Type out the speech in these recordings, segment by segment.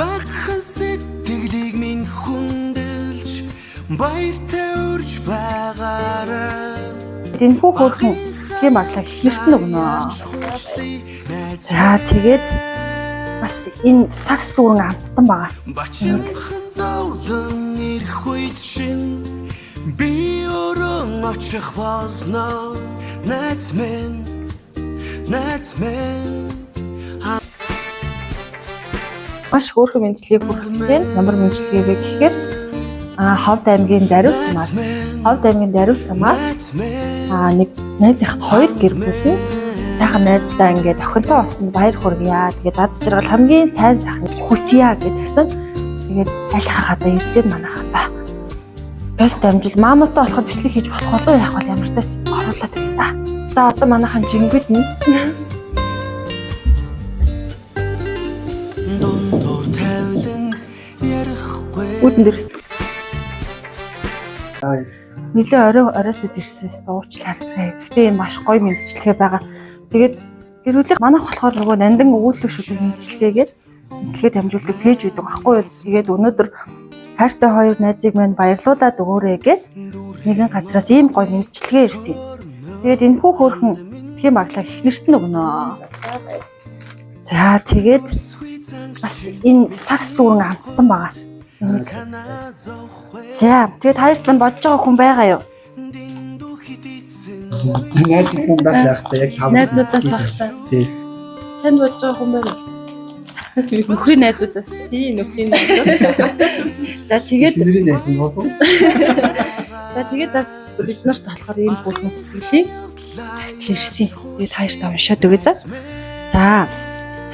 Багхан сэтгэлийг минь хүндэлж баяртай урьж байгаарай. Энэхүү хөрхөн цэцгийн баглаа эхнэрт нь өгнө. За тэгээд бас энэ сакс дүүрэн амттан байгаа. Бачимхан зовлон ирэх үед шин би өрөн очих болно. Найз минь Маш хөөрхөн мэдлэгийг хүргэж байна. Ямар мэдлэгийг вэ гэхээр Ховд аймгийн Даруйсамаас нэг найзынхад 2 гэр бүл нь сайхан найздаа ингээд охинтой болсон баяр хүргье. Тэгээд дад жаргал хамгийн сайн сайхан хүсье гэдгсэн. Тэгээд аль хахада ирж байна манайха. За. Газ дамжил маамаатай болохоор бичлэг хийж болох болоо яах вэ ямар тач оруулаад өгье. За. За одоо манайхан жингүүд нь үүдэн дээрс нэлээ оройтой ирсэнс дуучлаар заа. Гэхдээ энэ маш гоё мэдчилгээ байгаа. Тэгээд гэр бүлийн манайх болохоор нөгөө нандин өгүүлэх шүлэг мэдчилгээгээд дамжуулдаг пэйж үүдэг байхгүй юу. Тэгээд өнөөдөр хайртай хоёр найзыг мань баярлуулад өгөөрэй гэд нэгэн газраас ийм гоё мэдчилгээ ирсэн. Тэгээд энэхүү хөөрхөн цэцгийн баглаа эхнэрт нь өгнө. За тэгээд бас энэ сакс дүүрэн амттан байгаа. За тэгээд хоёрт мань бодож байгаа хүн байгаа юу? Найз хүн байх та яг тав. Найзуудаас ахтай. Тий. Танд бодож байгаа хүн байна уу? Нөхрийн найзуудаас. Тий, нөхрийн найзууд. За тэгээд Бидний найз нь болов. За тэгээд бас бид нарт болохоор ийм бүхэн сэтгэлийг захидлэрсэн. Тэгээд хоёрт уншаад өгье за. За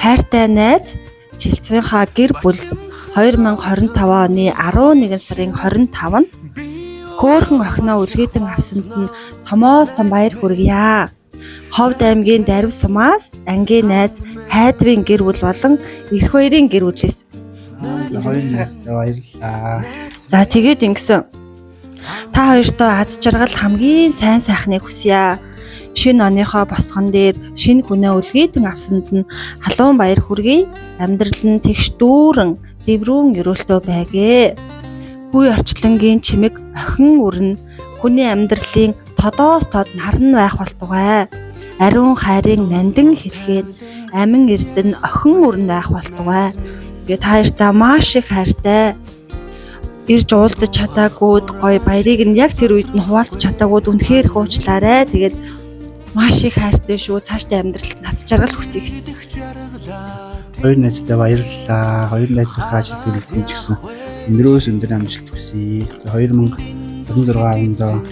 хайртай найз Жилцвийнхаа гэр бүл 2025 оны 11 сарын 25-нд хөөрхөн охиноо үлгийдэн авсанд нь томоос том баяр хүргье. Ховд аймгийн Даруйсамаас ангийн найз Хайдвын гэр бүл болон эрх хоёрын гэр бүлээс Хоёр найзтай баярлалаа. за тэгээд ингэсэн. Та хоёртоо аз жаргал хамгийн сайн сайхныг хүсье. Шинэ оныхоо босгон дээр шинэ хүнээ үлгийдэн авсанд нь халуун баяр хүргэе. Амьдрал нь тэгш дүүрэн дэврүүн өрөөлтөө байгээ. Хүй орчлонгийн чимэг охин үрнэ хүний амьдралын тодоос тод наран байх болтугай. Ариун хайрын нандин хэлгээд амин эрдэн охин үрнэ байх болтугай. Тэгээд хоёртаа маш их хайртай. Ирж уулзаж чадаагүйд гоё баярыг нь яг тэр үед нь хуваалцах чадаагүйд үнэхээр их уучлаарай. Тэгээд маш их хайртай шүү. Цаашдаа амьдралд нац жаргал хүсье гэсэн. Хоёр найзтай баярлалаа. Хоёр найзынхаа ажил төрөлтөнд ч гэсэн өндрөөс өндөр амжилт хүсье. 2026 онд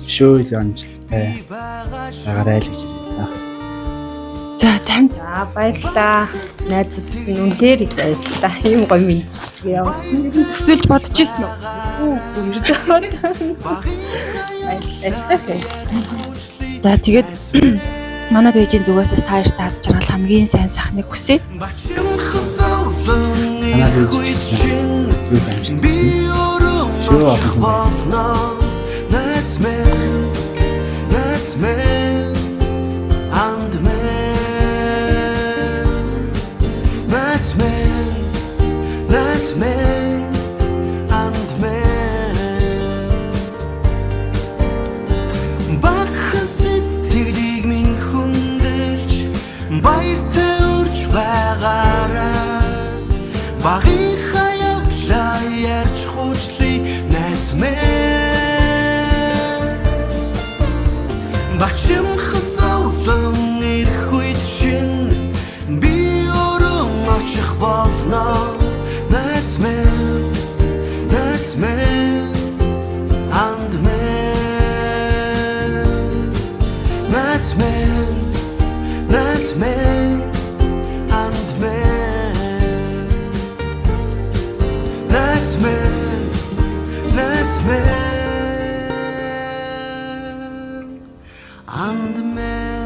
шөөл амжилттай байгаарай л гэж хэлээ. За танд Баярлалаа. Найзууд минь үнээр их баярлалаа. Ийм гоё мэдчилгээ явуулсан. төсөөлж бодож ирсэн үү? Баярлалаа. За тэгээд манай пэйжийн зүгээс та хоёрт аз жаргал хамгийн сайн сайхныг хүсье. Бачимхан зовлон Манай пэйж чинь юу амжилт хүсье. Шөө болно. Найз минь and me. Багхан сэтгэлийг минь хүндэлж баяртай урьж байгаарай. Багийн хаяглаа ярьж хуучлая найз минь. Бачимхан зовлон ирэх үед шин би өрөн очих болно. Найз минь and me. That's me and me. That's me and me.